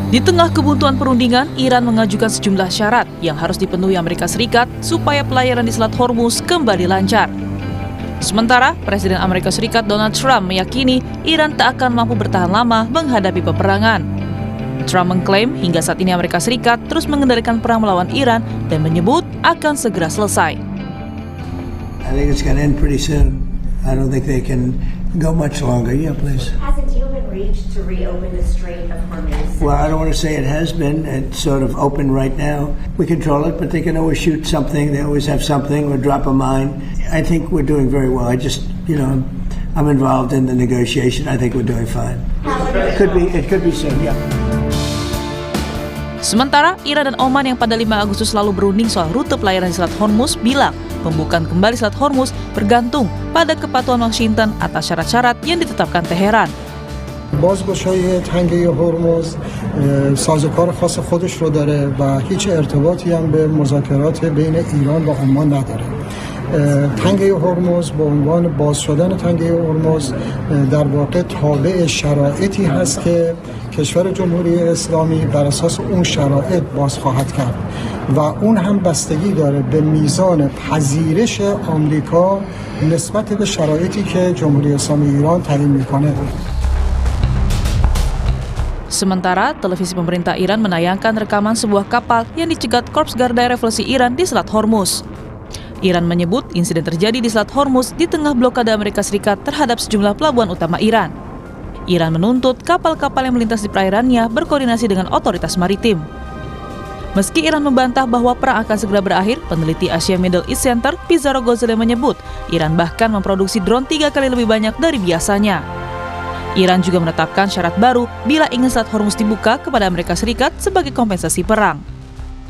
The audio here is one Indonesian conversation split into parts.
Di tengah kebuntuan perundingan, Iran mengajukan sejumlah syarat yang harus dipenuhi Amerika Serikat supaya pelayaran di Selat Hormuz kembali lancar. Sementara, Presiden Amerika Serikat Donald Trump meyakini Iran tak akan mampu bertahan lama menghadapi peperangan. Trump mengklaim hingga saat ini Amerika Serikat terus mengendalikan perang melawan Iran dan menyebut akan segera selesai. I think it's going to end pretty soon. I don't think they can go much longer. Yeah, please. Has a deal been reached to reopen the Strait of Hormuz? Well, I don't want to say it has been. It's sort of open right now. We control it, but they can always shoot something. They always have something or drop a mine. I think we're doing very well. I just, I'm involved in the negotiation. I think we're doing fine. It could be soon, yeah. Sementara, Iran dan Oman yang pada 5 Agustus lalu berunding soal rute pelayaran di Selat Hormuz bilang pembukaan kembali Selat Hormuz bergantung pada kepatuhan Washington atas syarat-syarat yang ditetapkan Teheran. بازگشایی تنگه هرمز سازوکار خاص خودش رو داره و هیچ ارتباطی هم به مذاکرات بین ایران و عمان نداره. تنگه هرمز به عنوان باز شدن تنگه هرمز در واقع تابع شرایطی هست که کشور جمهوری اسلامی بر اساس اون شرایط باز خواهد کرد و اون هم بستگی داره به میزان پذیرش آمریکا نسبت به شرایطی که جمهوری اسلامی ایران تعیین میکنه. Sementara, televisi pemerintah Iran menayangkan rekaman sebuah kapal yang dicegat Korps Garda Revolusi Iran di Selat Hormuz. Iran menyebut insiden terjadi di Selat Hormuz di tengah blokade Amerika Serikat terhadap sejumlah pelabuhan utama Iran. Iran menuntut kapal-kapal yang melintas di perairannya berkoordinasi dengan otoritas maritim. Meski Iran membantah bahwa perang akan segera berakhir, peneliti Asia Middle East Center, Pizarro Ghazaleh menyebut Iran bahkan memproduksi drone 3 kali lebih banyak dari biasanya. Iran juga menetapkan syarat baru bila ingin Selat Hormuz dibuka kepada Amerika Serikat sebagai kompensasi perang.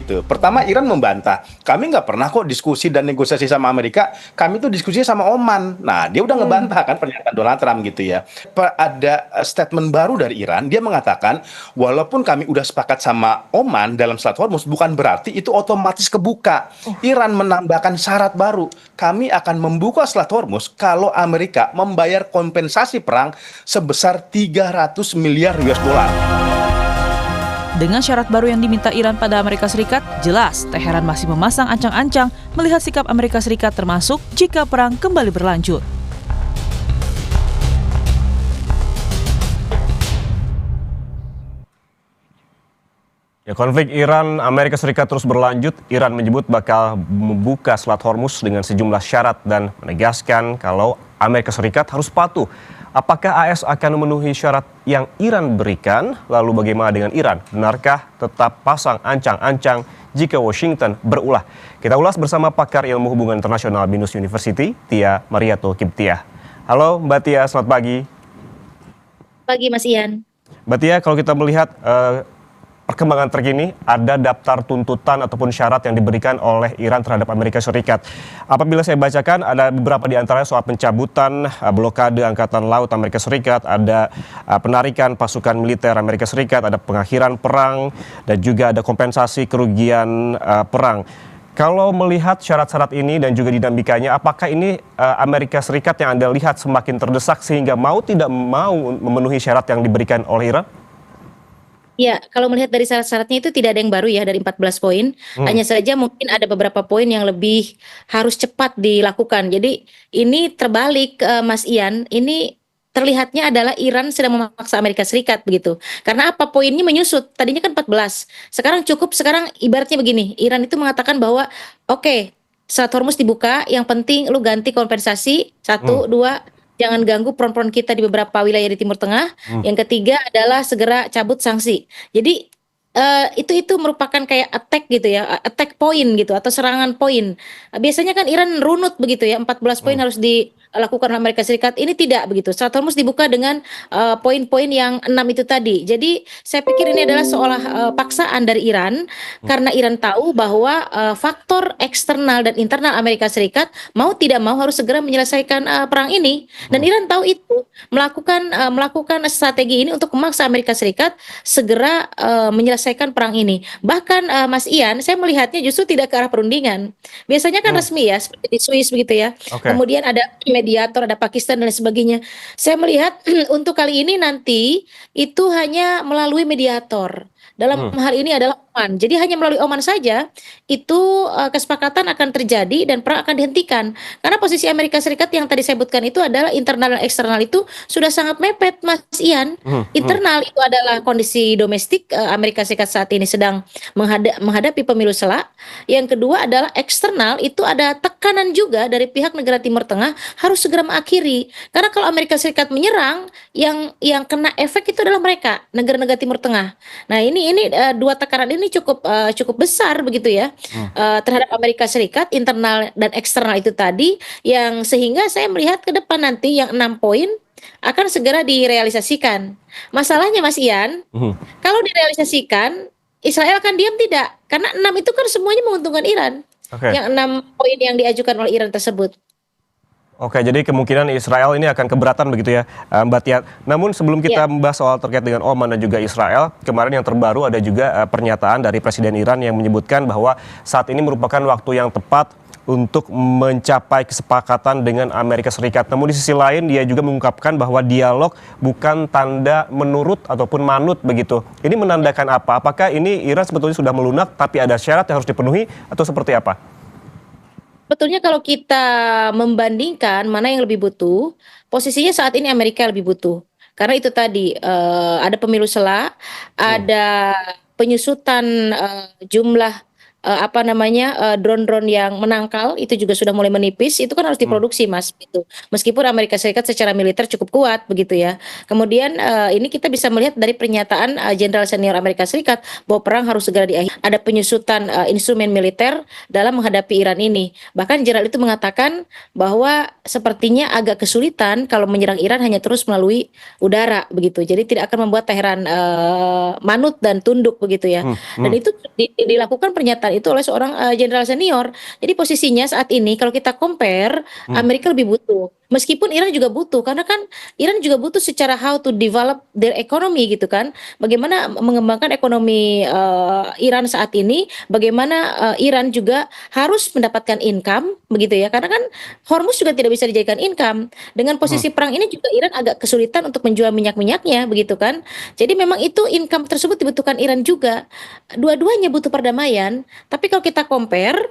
Pertama, Iran membantah. Kami nggak pernah kok diskusi dan negosiasi sama Amerika. Kami tuh diskusi sama Oman. Nah, dia udah ngebantah kan pernyataan Donald Trump gitu ya. Ada statement baru dari Iran. Dia mengatakan, walaupun kami udah sepakat sama Oman dalam Selat Hormuz, bukan berarti itu otomatis kebuka. Iran menambahkan syarat baru. Kami akan membuka Selat Hormuz kalau Amerika membayar kompensasi perang sebesar 300 miliar US dollar. Dengan syarat baru yang diminta Iran pada Amerika Serikat, jelas Teheran masih memasang ancang-ancang melihat sikap Amerika Serikat termasuk jika perang kembali berlanjut. Ya, konflik Iran-Amerika Serikat terus berlanjut. Iran menyebut bakal membuka Selat Hormuz dengan sejumlah syarat dan menegaskan kalau Amerika Serikat harus patuh. Apakah AS akan memenuhi syarat yang Iran berikan? Lalu bagaimana dengan Iran? Benarkah tetap pasang ancang-ancang jika Washington berulah? Kita ulas bersama pakar ilmu hubungan internasional BINUS University, Tia Mariato Kiptiah. Halo Mbak Tia, selamat pagi. Pagi Mas Ian. Mbak Tia, kalau kita melihat perkembangan terkini, ada daftar tuntutan ataupun syarat yang diberikan oleh Iran terhadap Amerika Serikat. Apabila saya bacakan, ada beberapa di antaranya soal pencabutan blokade Angkatan Laut Amerika Serikat, ada penarikan pasukan militer Amerika Serikat, ada pengakhiran perang, dan juga ada kompensasi kerugian perang. Kalau melihat syarat-syarat ini dan juga dinamikanya, apakah ini Amerika Serikat yang Anda lihat semakin terdesak sehingga mau tidak mau memenuhi syarat yang diberikan oleh Iran? Ya, kalau melihat dari syarat-syaratnya itu tidak ada yang baru ya dari 14 poin. Hanya saja mungkin ada beberapa poin yang lebih harus cepat dilakukan. Jadi ini terbalik Mas Ian, ini terlihatnya adalah Iran sedang memaksa Amerika Serikat begitu. Karena apa? Poinnya menyusut. Tadinya kan 14. Sekarang cukup, sekarang ibaratnya begini. Iran itu mengatakan bahwa oke, Selat Hormuz dibuka, yang penting lu ganti kompensasi 1, 2, jangan ganggu peron-peron kita di beberapa wilayah di Timur Tengah. Yang ketiga adalah segera cabut sanksi. Jadi itu merupakan kayak attack gitu ya, attack point gitu atau serangan poin. Biasanya kan Iran runut begitu ya, 14 poin harus dilakukan oleh Amerika Serikat. Ini tidak begitu. Selat Hormuz dibuka dengan poin-poin yang 6 itu tadi. Jadi saya pikir ini adalah seolah paksaan dari Iran karena Iran tahu bahwa faktor eksternal dan internal Amerika Serikat mau tidak mau harus segera menyelesaikan perang ini. Dan Iran tahu itu, melakukan strategi ini untuk memaksa Amerika Serikat segera menyelesaikan perang ini. Bahkan Mas Ian, saya melihatnya justru tidak ke arah perundingan. Biasanya kan resmi ya, seperti di Swiss begitu ya. Kemudian ada mediator, ada Pakistan dan lain sebagainya. Saya melihat untuk kali ini nanti itu hanya melalui mediator. dalam hal ini adalah Oman. Jadi hanya melalui Oman saja itu kesepakatan akan terjadi dan perang akan dihentikan. Karena posisi Amerika Serikat yang tadi saya sebutkan itu adalah internal dan eksternal itu sudah sangat mepet, Mas Ian. Internal itu adalah kondisi domestik Amerika Serikat saat ini sedang menghadapi pemilu sela. Yang kedua adalah eksternal, itu ada tekanan juga dari pihak negara Timur Tengah harus segera mengakhiri. Karena kalau Amerika Serikat menyerang, yang kena efek itu adalah mereka, negara-negara Timur Tengah. Nah, ini dua tekanan ini cukup besar begitu ya, terhadap Amerika Serikat, internal dan eksternal itu tadi, yang sehingga saya melihat ke depan nanti yang 6 poin akan segera direalisasikan. Masalahnya Mas Ian, kalau direalisasikan, Israel akan diam tidak? Karena 6 itu kan semuanya menguntungkan Iran. Oke. Yang 6 poin yang diajukan oleh Iran tersebut. Oke, jadi kemungkinan Israel ini akan keberatan begitu ya, Mbak Tia. Namun sebelum kita membahas soal terkait dengan Oman dan juga Israel, kemarin yang terbaru ada juga pernyataan dari Presiden Iran yang menyebutkan bahwa saat ini merupakan waktu yang tepat untuk mencapai kesepakatan dengan Amerika Serikat. Namun di sisi lain dia juga mengungkapkan bahwa dialog bukan tanda menurut ataupun manut begitu. Ini menandakan apa? Apakah ini Iran sebetulnya sudah melunak tapi ada syarat yang harus dipenuhi atau seperti apa? Betulnya kalau kita membandingkan mana yang lebih butuh, posisinya saat ini Amerika lebih butuh. Karena itu tadi ada pemilu sela, ada penyusutan jumlah drone-drone yang menangkal itu juga sudah mulai menipis. Itu kan harus diproduksi, Mas. Gitu. Meskipun Amerika Serikat secara militer cukup kuat begitu ya. Kemudian ini kita bisa melihat dari pernyataan Jenderal Senior Amerika Serikat bahwa perang harus segera diakhiri. Ada penyusutan instrumen militer dalam menghadapi Iran ini. Bahkan Jenderal itu mengatakan bahwa sepertinya agak kesulitan kalau menyerang Iran hanya terus melalui udara begitu. Jadi tidak akan membuat Teheran manut dan tunduk begitu ya. Dan itu dilakukan pernyataan itu oleh seorang jenderal senior. Jadi posisinya saat ini kalau kita compare, Amerika lebih butuh. Meskipun Iran juga butuh, karena kan Iran juga butuh secara how to develop their economy gitu kan. Bagaimana mengembangkan ekonomi Iran saat ini, bagaimana Iran juga harus mendapatkan income begitu ya. Karena kan Hormuz juga tidak bisa dijadikan income. Dengan posisi perang ini juga Iran agak kesulitan untuk menjual minyak-minyaknya begitu kan. Jadi memang itu income tersebut dibutuhkan Iran juga. Dua-duanya butuh perdamaian, tapi kalau kita compare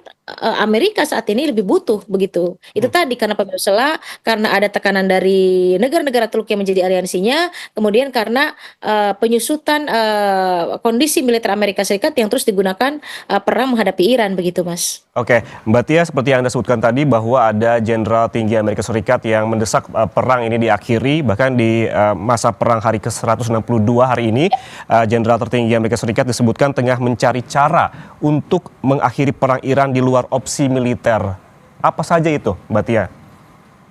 Amerika saat ini lebih butuh begitu. Itu tadi karena pemilu sela, karena ada tekanan dari negara-negara Teluk yang menjadi aliansinya, kemudian karena penyusutan kondisi militer Amerika Serikat yang terus digunakan perang menghadapi Iran begitu, Mas. Oke, Mbak Tia, seperti yang Anda sebutkan tadi bahwa ada jenderal tinggi Amerika Serikat yang mendesak perang ini diakhiri, bahkan di masa perang hari ke-162 hari ini, jenderal tertinggi Amerika Serikat disebutkan tengah mencari cara untuk mengakhiri perang Iran di luar opsi militer. Apa saja itu, Mbak Tia?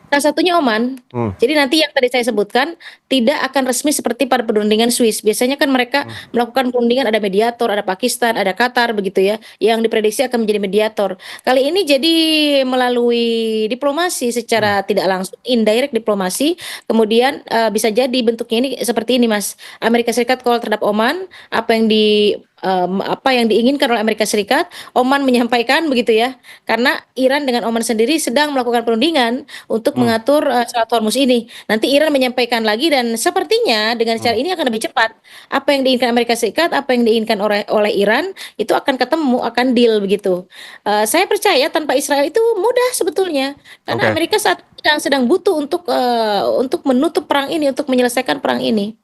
Salah satunya Oman. Jadi nanti yang tadi saya sebutkan tidak akan resmi seperti pada perundingan Swiss. Biasanya kan mereka melakukan perundingan, ada mediator, ada Pakistan, ada Qatar begitu ya, yang diprediksi akan menjadi mediator. Kali ini jadi melalui diplomasi secara tidak langsung, indirect diplomasi. Kemudian bisa jadi bentuknya ini seperti ini, Mas. Amerika Serikat call terhadap Oman, apa yang diinginkan oleh Amerika Serikat, Oman menyampaikan begitu ya. Karena Iran dengan Oman sendiri sedang melakukan perundingan untuk mengatur Selat Hormuz ini. Nanti Iran menyampaikan lagi dan sepertinya dengan cara ini akan lebih cepat. Apa yang diinginkan Amerika Serikat, apa yang diinginkan oleh Iran itu akan ketemu, akan deal begitu. Saya percaya tanpa Israel itu mudah sebetulnya. Karena Amerika saat sedang butuh untuk menutup perang ini, untuk menyelesaikan perang ini.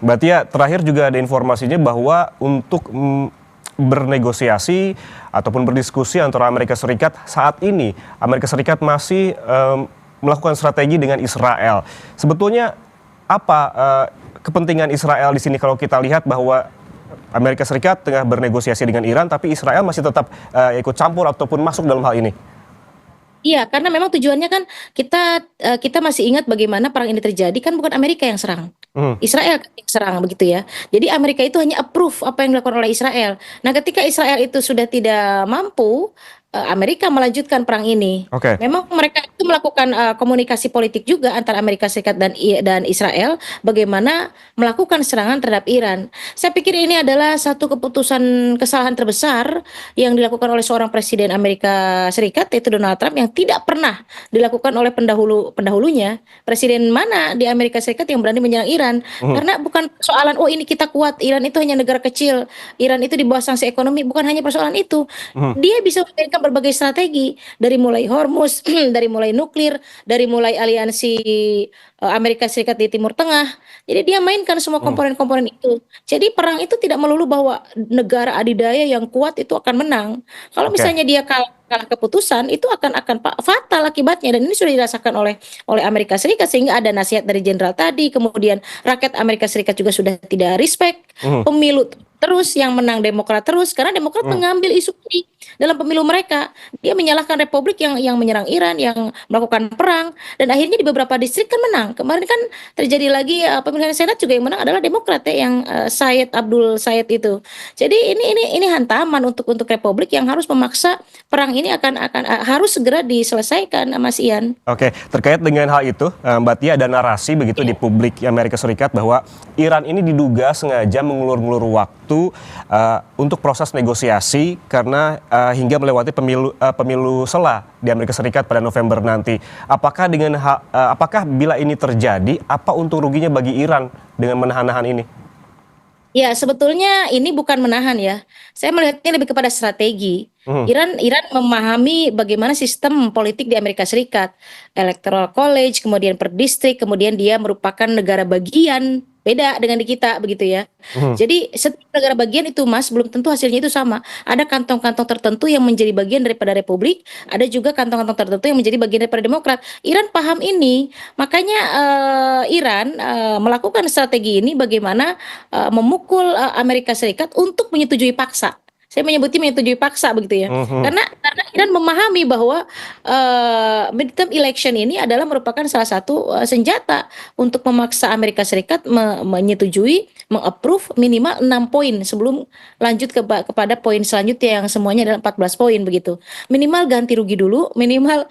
Mbak Tia, terakhir juga ada informasinya bahwa untuk bernegosiasi ataupun berdiskusi antara Amerika Serikat saat ini, Amerika Serikat masih melakukan strategi dengan Israel. Sebetulnya apa kepentingan Israel di sini kalau kita lihat bahwa Amerika Serikat tengah bernegosiasi dengan Iran, tapi Israel masih tetap ikut campur ataupun masuk dalam hal ini? Iya, karena memang tujuannya kan kita masih ingat bagaimana perang ini terjadi, kan bukan Amerika yang serang. Israel yang serang begitu ya. Jadi Amerika itu hanya approve apa yang dilakukan oleh Israel. Nah, ketika Israel itu sudah tidak mampu Amerika melanjutkan perang ini. Oke. Memang mereka itu melakukan komunikasi politik juga antara Amerika Serikat dan Israel bagaimana melakukan serangan terhadap Iran. Saya pikir ini adalah satu keputusan kesalahan terbesar yang dilakukan oleh seorang presiden Amerika Serikat, yaitu Donald Trump, yang tidak pernah dilakukan oleh pendahulunya. Presiden mana di Amerika Serikat yang berani menyerang Iran? Karena bukan persoalan oh ini kita kuat, Iran itu hanya negara kecil, Iran itu di bawah sanksi ekonomi, bukan hanya persoalan itu. Dia bisa memainkan berbagai strategi, dari mulai Hormuz, dari mulai nuklir, dari mulai aliansi Amerika Serikat di Timur Tengah. Jadi dia mainkan semua komponen-komponen itu. Jadi perang itu tidak melulu bahwa negara adidaya yang kuat itu akan menang. Kalau Oke. misalnya dia kalah keputusan, itu akan fatal akibatnya, dan ini sudah dirasakan oleh Amerika Serikat, sehingga ada nasihat dari jenderal tadi, kemudian rakyat Amerika Serikat juga sudah tidak respect pemilu terus, yang menang Demokrat terus, karena Demokrat mengambil isu ini dalam pemilu mereka. Dia menyalahkan Republik yang menyerang Iran, yang melakukan perang, dan akhirnya di beberapa distrik kan menang. Kemarin kan terjadi lagi pemilihan Senat juga yang menang adalah Demokrat ya, yang Syed Abdul Syed itu. Jadi ini hantaman untuk Republik yang harus memaksa perang ini akan harus segera diselesaikan, Mas Ian. Oke, terkait dengan hal itu, Mbak Tia, ada narasi begitu di publik Amerika Serikat bahwa Iran ini diduga sengaja mengulur-ngulur waktu untuk proses negosiasi karena hingga melewati pemilu sela di Amerika Serikat pada November nanti. Apakah bila ini terjadi, apa untung ruginya bagi Iran dengan menahan-nahan ini? Ya, sebetulnya ini bukan menahan ya. Saya melihatnya lebih kepada strategi. Iran memahami bagaimana sistem politik di Amerika Serikat, electoral college, kemudian per distrik, kemudian dia merupakan negara bagian, beda dengan di kita begitu ya. Jadi setiap negara bagian itu, Mas, belum tentu hasilnya itu sama. Ada kantong-kantong tertentu yang menjadi bagian daripada Republik, ada juga kantong-kantong tertentu yang menjadi bagian daripada Demokrat. Iran paham ini, makanya Iran melakukan strategi ini bagaimana memukul Amerika Serikat untuk menyetujui paksa. Saya menyebutnya menyetujui paksa begitu ya. Karena Iran memahami bahwa midterm election ini adalah merupakan salah satu senjata untuk memaksa Amerika Serikat menyetujui, mengapprove minimal 6 poin sebelum lanjut kepada poin selanjutnya yang semuanya adalah 14 poin begitu. Minimal ganti rugi dulu, minimal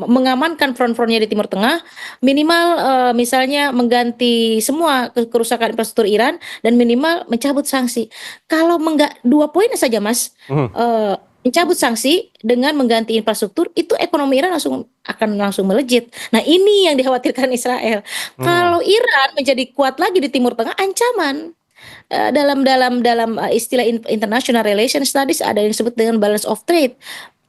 mengamankan front-frontnya di Timur Tengah, minimal misalnya mengganti semua kerusakan infrastruktur Iran, dan minimal mencabut sanksi. Kalau 2 poin saja, Mas, mencabut sanksi dengan mengganti infrastruktur, itu ekonomi Iran akan langsung melejit. Nah, ini yang dikhawatirkan Israel. Kalau Iran menjadi kuat lagi di Timur Tengah, ancaman dalam istilah international relations studies ada yang disebut dengan balance of trade.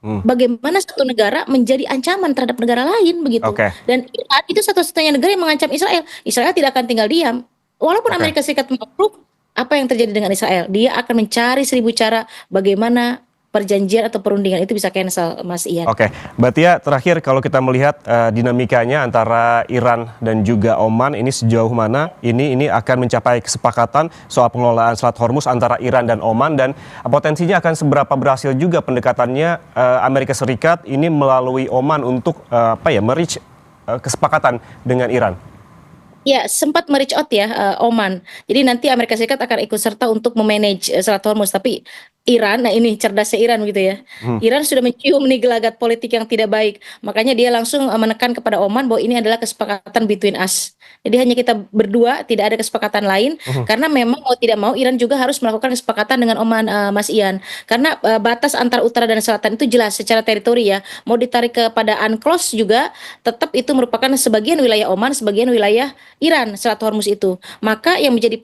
Bagaimana satu negara menjadi ancaman terhadap negara lain begitu. Oke. Dan Iran itu satu-satunya negara yang mengancam Israel. Israel tidak akan tinggal diam. Walaupun Oke. Amerika Serikat mengapprove, apa yang terjadi dengan Israel? Dia akan mencari 1000 cara bagaimana perjanjian atau perundingan itu bisa cancel, Mas Ian. Oke, Mbak Tia, terakhir kalau kita melihat dinamikanya antara Iran dan juga Oman, ini sejauh mana ini akan mencapai kesepakatan soal pengelolaan Selat Hormuz antara Iran dan Oman, dan potensinya akan seberapa berhasil juga pendekatannya Amerika Serikat ini melalui Oman untuk merich kesepakatan dengan Iran. Ya, sempat merich out ya Oman. Jadi nanti Amerika Serikat akan ikut serta untuk memanage Selat Hormuz, tapi Iran, nah ini cerdasnya Iran gitu ya. Iran sudah mencium nih gelagat politik yang tidak baik. Makanya dia langsung menekan kepada Oman bahwa ini adalah kesepakatan between us. Jadi hanya kita berdua, tidak ada kesepakatan lain. Karena memang mau tidak mau Iran juga harus melakukan kesepakatan dengan Oman, Mas Ian. Karena batas antara utara dan selatan itu jelas secara teritori ya. Mau ditarik kepada UNCLOS juga, tetap itu merupakan sebagian wilayah Oman, sebagian wilayah Iran, Selat Hormuz itu. Maka yang menjadi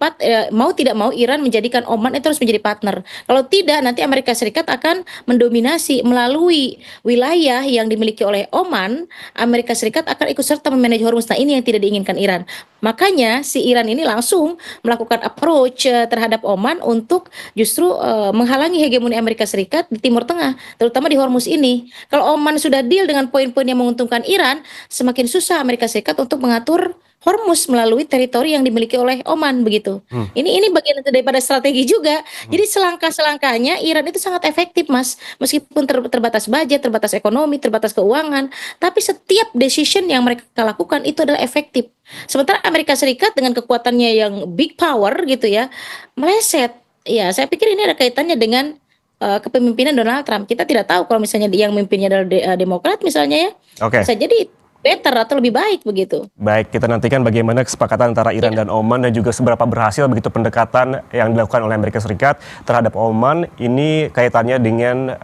mau tidak mau Iran menjadikan Oman itu harus menjadi partner. Kalau tidak, nanti Amerika Serikat akan mendominasi melalui wilayah yang dimiliki oleh Oman. Amerika Serikat akan ikut serta memanage Hormuz. Nah, ini yang tidak diinginkan Iran. Makanya si Iran ini langsung melakukan approach terhadap Oman untuk justru menghalangi hegemoni Amerika Serikat di Timur Tengah, terutama di Hormuz ini. Kalau Oman sudah deal dengan poin-poin yang menguntungkan Iran, semakin susah Amerika Serikat untuk mengatur Hormuz melalui teritori yang dimiliki oleh Oman begitu. Ini bagian daripada strategi juga. Jadi selangkah-selangkahnya Iran itu sangat efektif, Mas. Meskipun terbatas budget, terbatas ekonomi, terbatas keuangan, tapi setiap decision yang mereka lakukan itu adalah efektif. Sementara Amerika Serikat dengan kekuatannya yang big power gitu ya, meleset. Ya, saya pikir ini ada kaitannya dengan kepemimpinan Donald Trump. Kita tidak tahu kalau misalnya yang memimpinnya adalah Demokrat misalnya ya, Oke. bisa jadi better atau lebih baik begitu. Baik, kita nantikan bagaimana kesepakatan antara Iran dan Oman dan juga seberapa berhasil begitu pendekatan yang dilakukan oleh Amerika Serikat terhadap Oman. Ini kaitannya dengan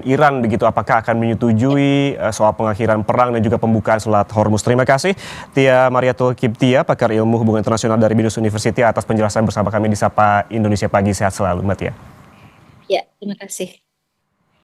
Iran begitu, apakah akan menyetujui soal pengakhiran perang dan juga pembukaan Selat Hormuz. Terima kasih Tia Mariatul Kiptia, pakar ilmu hubungan internasional dari BINUS University atas penjelasan bersama kami di Sapa Indonesia Pagi. Sehat selalu Mbak Tia. Ya, terima kasih.